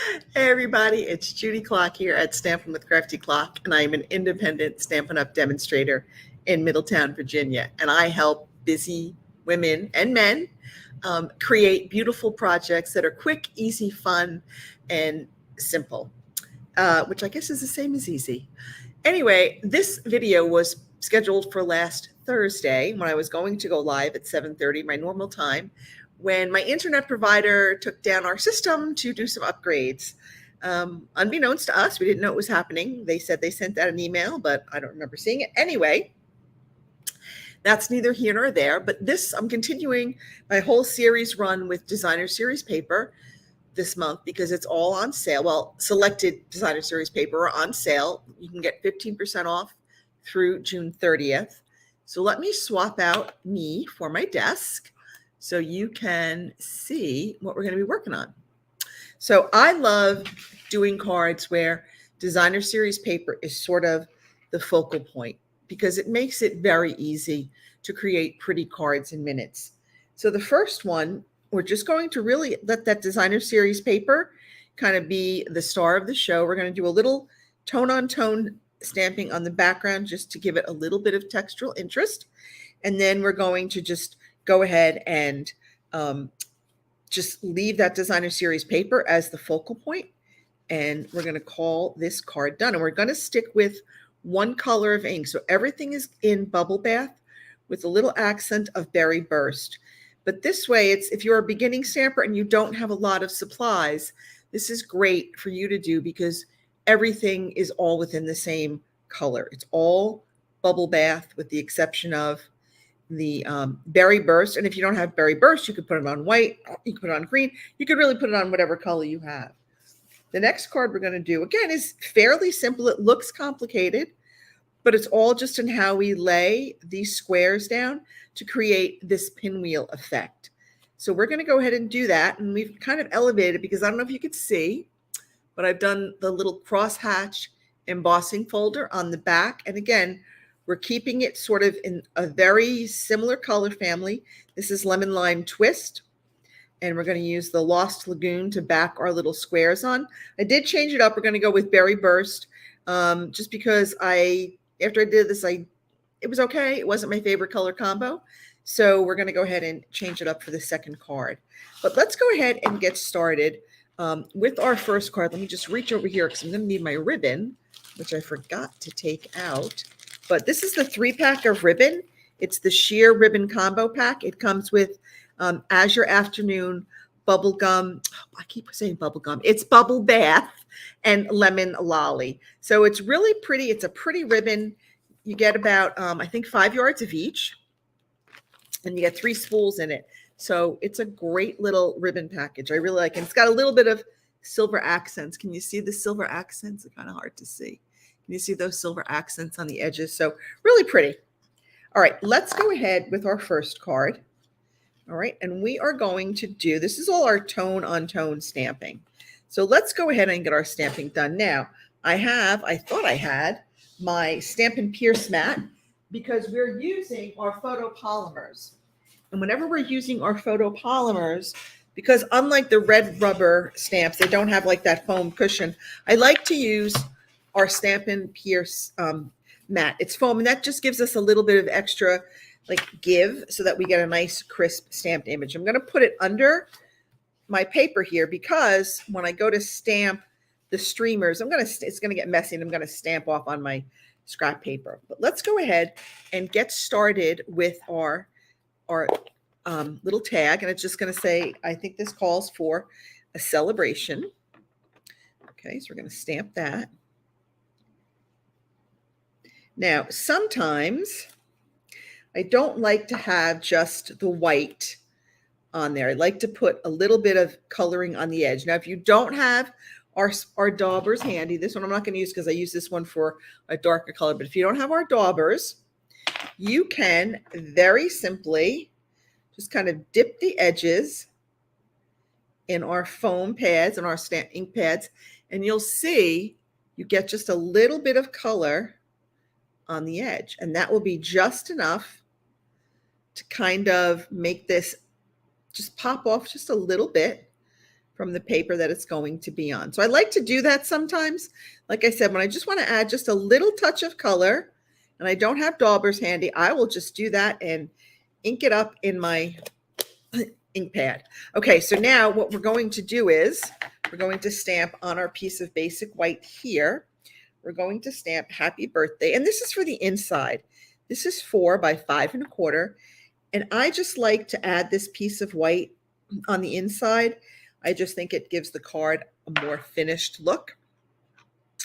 Hey everybody, it's Judy Klock here at Stampin with Crafty Clock, and I'm an independent Stampin' Up! Demonstrator in Middletown, Virginia. And I help busy women and men create beautiful projects that are quick, easy, fun, and simple, which I guess is the same as easy. Anyway, this video was scheduled for last Thursday when I was going to go live at 7:30, my normal time, when my internet provider took down our system to do some upgrades. Unbeknownst to us, we didn't know it was happening. They said they sent out an email, but I don't remember seeing it. Anyway, that's neither here nor there, but I'm continuing my whole series run with designer series paper this month because it's all on sale. Well, selected designer series paper are on sale. You can get 15% off through June 30th. So let me swap out me for my desk so you can see what we're going to be working on. So I love doing cards where designer series paper is sort of the focal point because it makes it very easy to create pretty cards in minutes. So the first one, we're just going to really let that designer series paper kind of be the star of the show. We're going to do a little tone-on-tone stamping on the background just to give it a little bit of textural interest. And then we're going to just go ahead and just leave that designer series paper as the focal point. And we're going to call this card done. And we're going to stick with one color of ink. So everything is in Bubble Bath with a little accent of Berry Burst. But this way, if you're a beginning stamper and you don't have a lot of supplies, this is great for you to do because everything is all within the same color. It's all Bubble Bath with the exception of the Berry Burst. And if you don't have Berry Burst, you could put it on white, you could put it on green, you could really put it on whatever color you have. The next card we're going to do, again, is fairly simple. It looks complicated, but it's all just in how we lay these squares down to create this pinwheel effect. So we're going to go ahead and do that. And we've kind of elevated because I don't know if you could see, but I've done the little crosshatch embossing folder on the back. And again, we're keeping it sort of in a very similar color family. This is Lemon Lime Twist. And we're going to use the Lost Lagoon to back our little squares on. I did change it up. We're going to go with Berry Burst just because after I did this, it was okay. It wasn't my favorite color combo. So we're going to go ahead and change it up for the second card. But let's go ahead and get started with our first card. Let me just reach over here because I'm going to need my ribbon, which I forgot to take out. But this is the 3-pack of ribbon. It's the sheer ribbon combo pack. It comes with Azure Afternoon, Bubblegum. I keep saying bubblegum. It's Bubble Bath and Lemon Lolly. So it's really pretty. It's a pretty ribbon. You get about, I think, 5 yards of each. And you get 3 spools in it. So it's a great little ribbon package. I really like it. It's got a little bit of silver accents. Can you see the silver accents? It's kind of hard to see. Can you see those silver accents on the edges? So really pretty. All right, let's go ahead with our first card. All right, and we are going to do, this is all our tone-on-tone stamping. So let's go ahead and get our stamping done. Now, I thought I had my Stampin' Pierce mat because we're using our photopolymers. And whenever we're using our photopolymers, because unlike the red rubber stamps, they don't have like that foam cushion, I like to use our Stampin' Pierce mat. It's foam, and that just gives us a little bit of extra give so that we get a nice crisp stamped image. I'm going to put it under my paper here because when I go to stamp the streamers, it's going to get messy and I'm going to stamp off on my scrap paper. But let's go ahead and get started with our little tag. And it's just going to say, I think this calls for a celebration. Okay, so we're going to stamp that. Now, sometimes I don't like to have just the white on there. I like to put a little bit of coloring on the edge. Now, if you don't have our daubers handy, this one I'm not going to use because I use this one for a darker color, but if you don't have our daubers, you can very simply just kind of dip the edges in our foam pads and our stamp ink pads, and you'll see you get just a little bit of color on the edge, and that will be just enough to kind of make this just pop off just a little bit from the paper that it's going to be on. So I like to do that sometimes. Like I said, when I just want to add just a little touch of color and I don't have daubers handy, I will just do that and ink it up in my ink pad. Okay, so now what we're going to do is we're going to stamp on our piece of basic white here. We're going to stamp happy birthday. And this is for the inside. This is 4 by 5 1/4. And I just like to add this piece of white on the inside. I just think it gives the card a more finished look.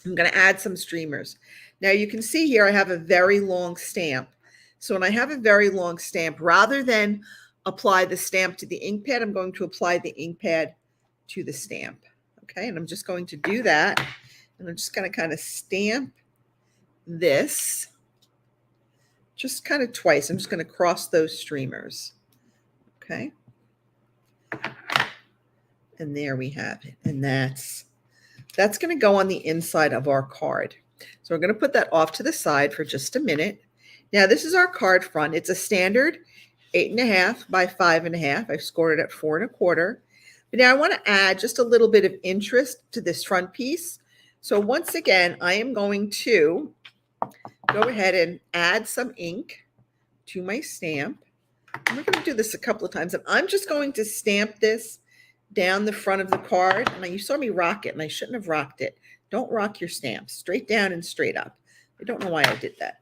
I'm going to add some streamers. Now you can see here I have a very long stamp. So when I have a very long stamp, rather than apply the stamp to the ink pad, I'm going to apply the ink pad to the stamp. Okay, and I'm just going to do that. And I'm just going to kind of stamp this just kind of twice. I'm just going to cross those streamers. Okay. And there we have it. And that's going to go on the inside of our card. So we're going to put that off to the side for just a minute. Now this is our card front. It's a standard 8.5 by 5.5. I've scored it at 4 1/4. But now I want to add just a little bit of interest to this front piece. So once again, I am going to go ahead and add some ink to my stamp. And we're going to do this a couple of times. And I'm just going to stamp this down the front of the card. And you saw me rock it, and I shouldn't have rocked it. Don't rock your stamps. Straight down and straight up. I don't know why I did that.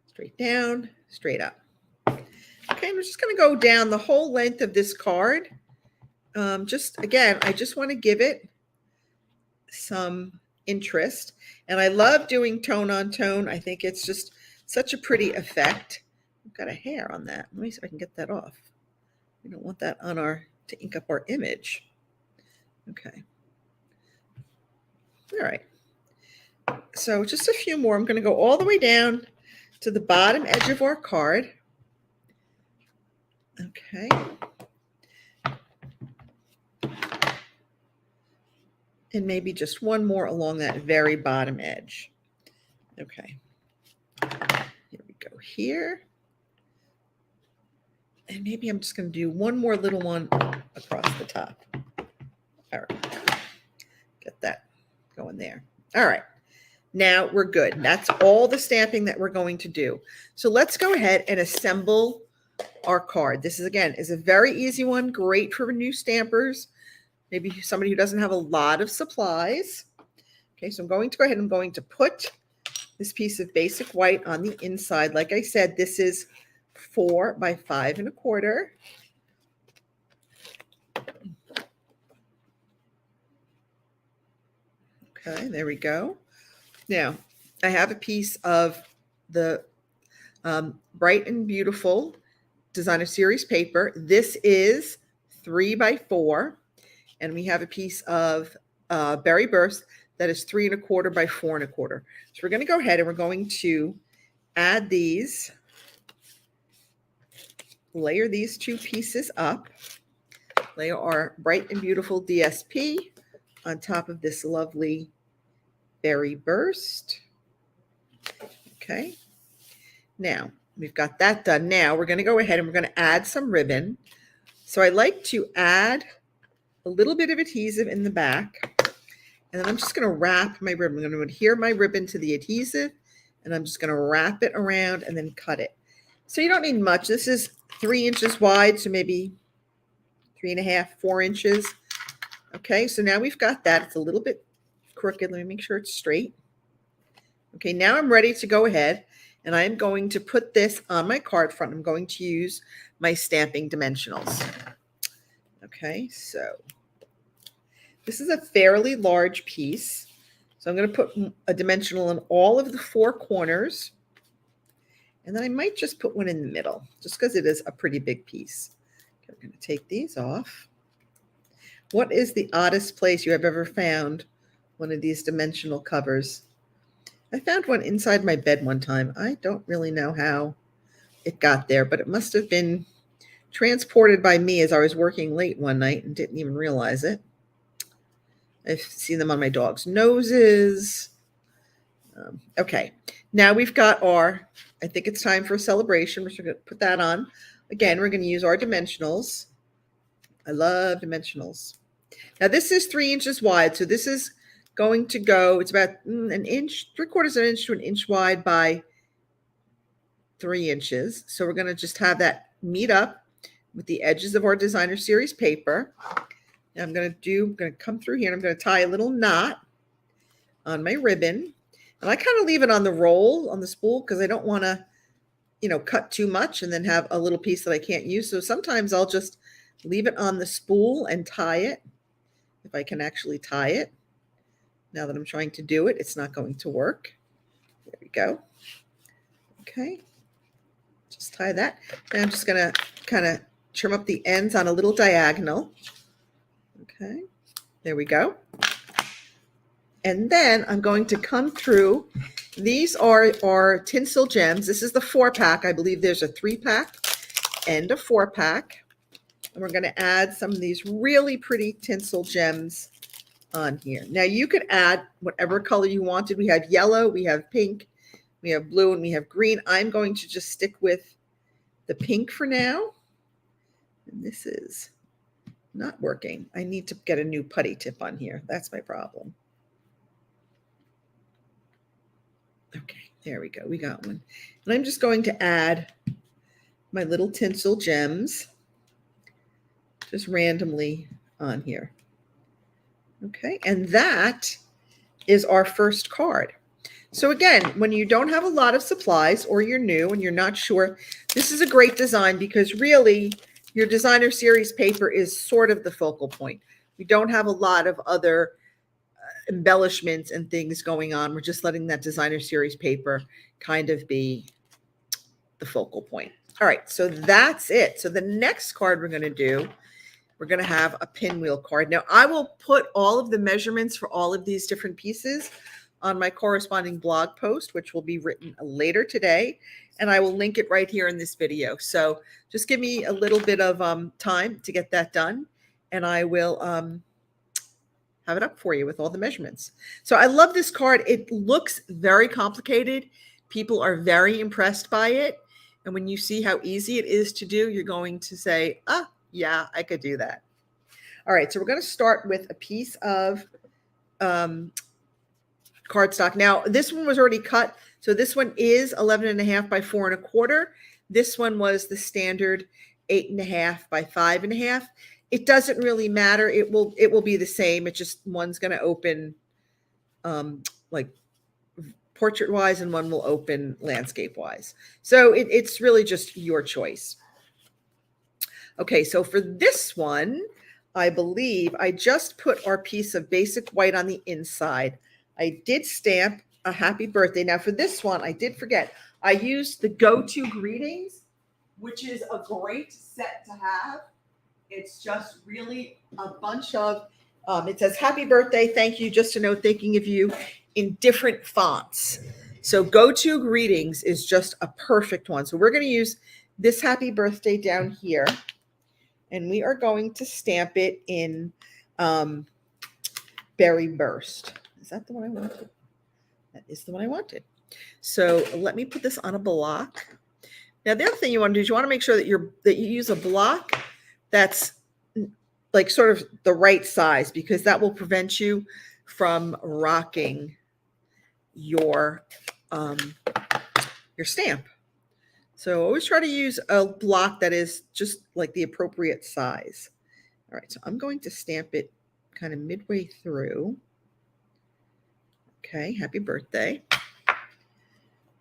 Straight down, straight up. Okay, I'm just going to go down the whole length of this card. Again, I just want to give it some interest. And I love doing tone on tone. I think it's just such a pretty effect. I've got a hair on that. Let me see if I can get that off. We don't want that on to ink up our image. Okay. All right. So just a few more. I'm going to go all the way down to the bottom edge of our card. Okay. And maybe just one more along that very bottom edge. Okay. Here we go here. And maybe I'm just going to do one more little one across the top. All right. Get that going there. All right. Now we're good. That's all the stamping that we're going to do. So let's go ahead and assemble our card. This is, again, is a very easy one. Great for new stampers. Maybe somebody who doesn't have a lot of supplies. Okay, so I'm going to go ahead and I'm going to put this piece of basic white on the inside. Like I said, this is 4 by 5 1/4. Okay, there we go. Now, I have a piece of the Bright and Beautiful Designer Series paper. This is 3 by 4. And we have a piece of Berry Burst that is 3 1/4 by 4 1/4. So we're going to go ahead and we're going to add these, layer these two pieces up, layer our Bright and Beautiful DSP on top of this lovely Berry Burst. Okay. Now, we've got that done. Now, we're going to go ahead and we're going to add some ribbon. So I like to add a little bit of adhesive in the back. And then I'm just going to wrap my ribbon. I'm going to adhere my ribbon to the adhesive. And I'm just going to wrap it around and then cut it. So you don't need much. This is 3 inches wide, so maybe 3.5, 4 inches. Okay, so now we've got that. It's a little bit crooked. Let me make sure it's straight. Okay, now I'm ready to go ahead and I'm going to put this on my card front. I'm going to use my stamping dimensionals. Okay, so this is a fairly large piece. So I'm going to put a dimensional in all of the 4 corners. And then I might just put one in the middle, just because it is a pretty big piece. Okay, I'm going to take these off. What is the oddest place you have ever found one of these dimensional covers? I found one inside my bed one time. I don't really know how it got there, but it must have been transported by me as I was working late one night and didn't even realize it. I've seen them on my dog's noses. Okay, now we've got our, I think it's time for a celebration. We're going to put that on. Again, we're going to use our dimensionals. I love dimensionals. Now this is 3 inches wide. So this is going to go, it's about an inch, 3/4 of an inch to an inch wide by 3 inches. So we're going to just have that meet up with the edges of our designer series paper. And I'm going to come through here and I'm going to tie a little knot on my ribbon. And I kind of leave it on the roll, on the spool, because I don't want to, cut too much and then have a little piece that I can't use. So sometimes I'll just leave it on the spool and tie it, if I can actually tie it. Now that I'm trying to do it, it's not going to work. There we go. Okay. Just tie that. And I'm just going to kind of trim up the ends on a little diagonal. Okay. There we go. And then I'm going to come through. These are our tinsel gems. This is the 4-pack. I believe there's a 3-pack and a 4-pack. And we're going to add some of these really pretty tinsel gems on here. Now you could add whatever color you wanted. We have yellow, we have pink, we have blue, and we have green. I'm going to just stick with the pink for now. And this is not working. I need to get a new putty tip on here. That's my problem. Okay, there we go. We got one. And I'm just going to add my little tinsel gems just randomly on here. Okay, and that is our first card. So again, when you don't have a lot of supplies or you're new and you're not sure, this is a great design because really your designer series paper is sort of the focal point. We don't have a lot of other embellishments and things going on. We're just letting that designer series paper kind of be the focal point. All right, so that's it. So the next card we're going to do, we're going to have a pinwheel card. Now I will put all of the measurements for all of these different pieces on my corresponding blog post, which will be written later today. And I will link it right here in this video. So just give me a little bit of time to get that done. And I will have it up for you with all the measurements. So I love this card. It looks very complicated. People are very impressed by it. And when you see how easy it is to do, you're going to say, ah, yeah, I could do that. All right, so we're going to start with a piece of cardstock. Now, this one was already cut. So this one is 11.5 by 4 1/4. This one was the standard 8.5 by 5.5. It doesn't really matter. It will be the same. It just one's going to open like portrait wise and one will open landscape wise. So it's really just your choice. Okay, so for this one, I believe I just put our piece of basic white on the inside. I did stamp a happy birthday. Now for this one, I did forget. I used the Go-To Greetings, which is a great set to have. It's just really a bunch of, it says happy birthday, thank you, just a note, thinking of you in different fonts. So Go-To Greetings is just a perfect one. So we're going to use this happy birthday down here. And we are going to stamp it in Berry Burst. Is that the one I wanted? That is the one I wanted. So let me put this on a block. Now, the other thing you want to do is you want to make sure that you use a block that's like sort of the right size, because that will prevent you from rocking your stamp. So always try to use a block that is just like the appropriate size. All right, so I'm going to stamp it kind of midway through. Okay, happy birthday.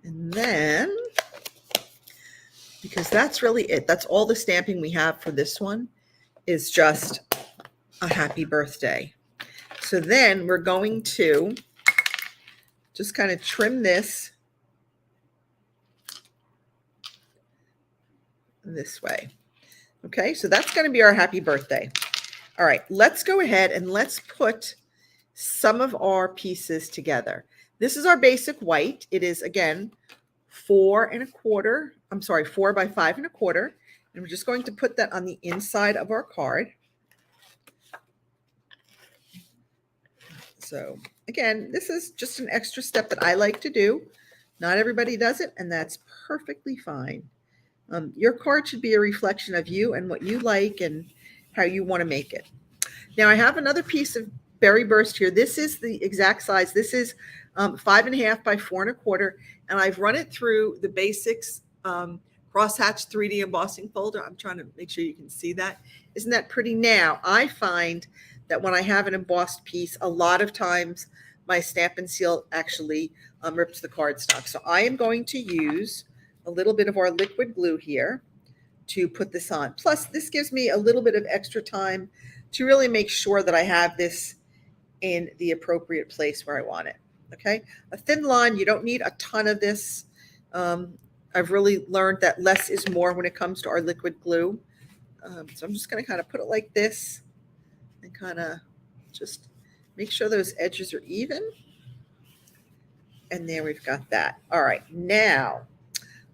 And then, because that's really it, that's all the stamping we have for this one is just a happy birthday. So then we're going to just kind of trim this way. Okay, so that's going to be our happy birthday. All right, let's go ahead and let's put some of our pieces together. This is our basic white. It is, again, 4 1/4. I'm sorry, 4 by 5 1/4. And we're just going to put that on the inside of our card. So again, this is just an extra step that I like to do. Not everybody does it, and that's perfectly fine. Your card should be a reflection of you and what you like and how you want to make it. Now I have another piece of berry burst here. This is the exact size. This is 5.5 by 4.25, and I've run it through the basics crosshatch 3D embossing folder. I'm trying to make sure you can see that. Isn't that pretty? Now I find that when I have an embossed piece, a lot of times my Stampin' Seal actually rips the cardstock. So I am going to use a little bit of our liquid glue here to put this on. Plus, this gives me a little bit of extra time to really make sure that I have this in the appropriate place where I want it. Okay, a thin line, you don't need a ton of this. I've really learned that less is more when it comes to our liquid glue. So I'm just going to kind of put it like this and kind of just make sure those edges are even. And there we've got that. All right, now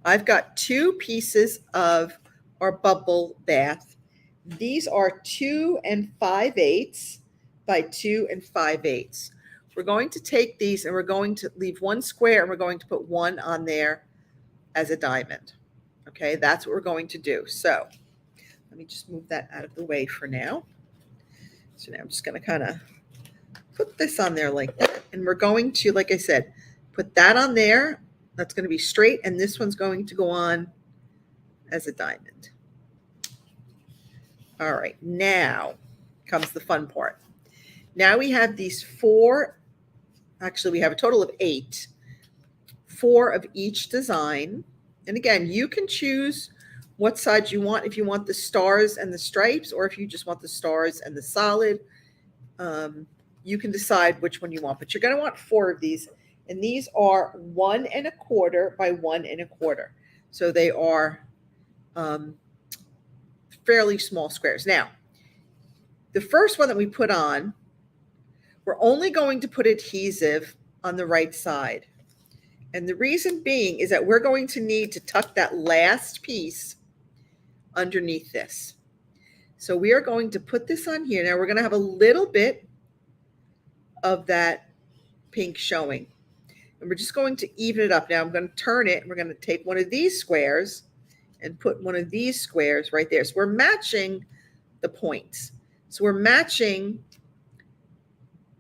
I've got 2 pieces of our bubble bath. These are 2 5/8 by 2 5/8. We're going to take these and we're going to leave one square and we're going to put one on there as a diamond. Okay, that's what we're going to do. So let me just move that out of the way for now. So now I'm just going to kind of put this on there like that. And we're going to, like I said, put that on there. That's going to be straight. And this one's going to go on as a diamond. All right, now comes the fun part. Now we have these 4, actually we have a total of 8, 4 of each design. And again, you can choose what side you want, if you want the stars and the stripes, or if you just want the stars and the solid. You can decide which one you want, but you're going to want 4 of these. And these are 1 1/4 by 1 1/4. So they are fairly small squares. Now, the first one that we put on, we're only going to put adhesive on the right side. And the reason being is that we're going to need to tuck that last piece underneath this. So we are going to put this on here. Now we're going to have a little bit of that pink showing. And we're just going to even it up. Now I'm going to turn it. And we're going to take one of these squares and put one of these squares right there. So we're matching the points. So we're matching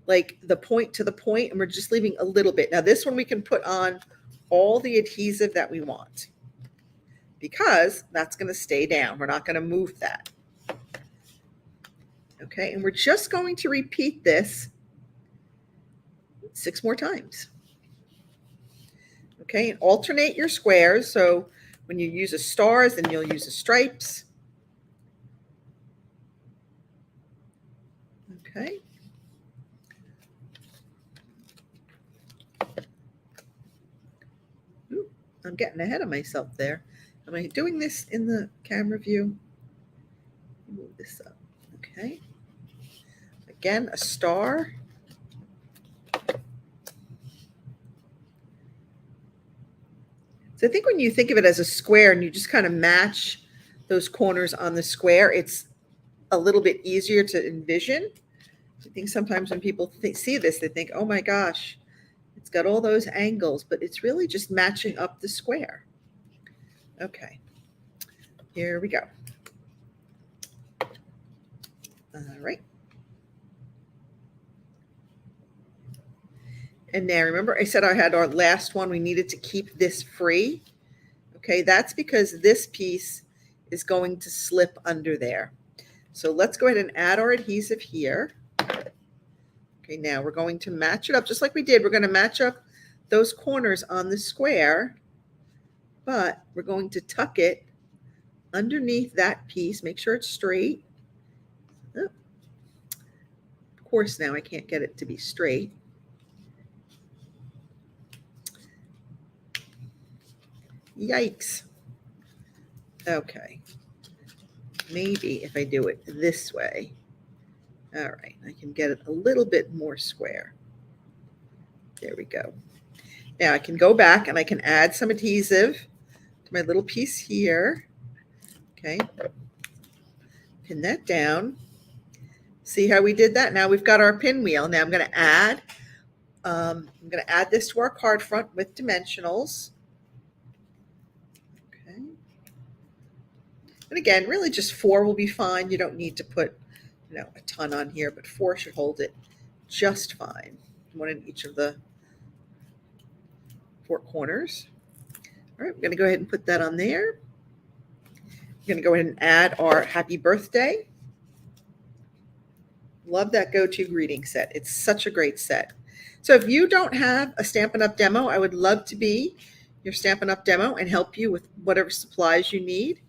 like the point to the point, and we're just leaving a little bit. Now this one we can put on all the adhesive that we want because that's going to stay down. We're not going to move that. Okay, and we're just going to repeat this 6 more times. Okay, and alternate your squares. So when you use the stars, then you'll use the stripes. Okay. Ooh, I'm getting ahead of myself there. Am I doing this in the camera view? Move this up. Okay. Again, a star. So I think when you think of it as a square and you just kind of match those corners on the square, it's a little bit easier to envision. I think sometimes when people see this, they think, oh my gosh, it's got all those angles, but it's really just matching up the square. Okay, here we go. All right. And now remember I said I had our last one. We needed to keep this free. Okay, that's because this piece is going to slip under there. So let's go ahead and add our adhesive here. Okay, now we're going to match it up just like we did. We're going to match up those corners on the square, but we're going to tuck it underneath that piece. Make sure it's straight. Oh, of course, now I can't get it to be straight. Yikes. Okay. Maybe if I do it this way. All right, I can get it a little bit more square. There we go. Now I can go back and I can add some adhesive to my little piece here. Okay. Pin that down. See how we did that? Now we've got our pinwheel. Now I'm going to add this to our card front with dimensionals. And again, really just 4 will be fine. You don't need to put, a ton on here, but 4 should hold it just fine. 1 in each of the 4 corners. All right, I'm going to go ahead and put that on there. I'm going to go ahead and add our happy birthday. Love that go-to greeting set. It's such a great set. So if you don't have a Stampin' Up! Demo, I would love to be your Stampin' Up! Demo and help you with whatever supplies you need.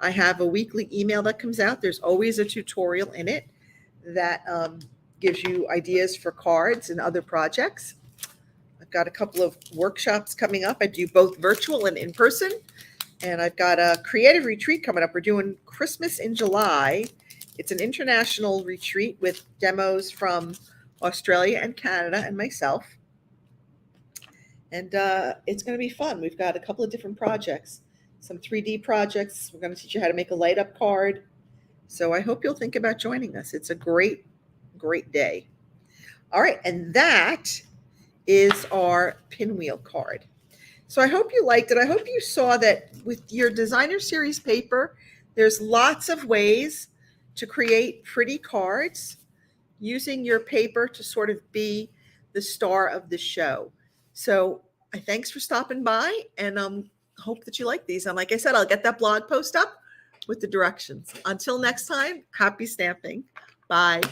I have a weekly email that comes out. There's always a tutorial in it that gives you ideas for cards and other projects. I've got a couple of workshops coming up. I do both virtual and in person. And I've got a creative retreat coming up. We're doing Christmas in July. It's an international retreat with demos from Australia and Canada and myself. And it's going to be fun. We've got a couple of different projects, some 3D projects. We're going to teach you how to make a light up card. So I hope you'll think about joining us. It's a great, great day. All right. And that is our pinwheel card. So I hope you liked it. I hope you saw that with your designer series paper, there's lots of ways to create pretty cards using your paper to sort of be the star of the show. So thanks for stopping by, and hope that you like these. And like I said, I'll get that blog post up with the directions. Until next time, happy stamping. Bye.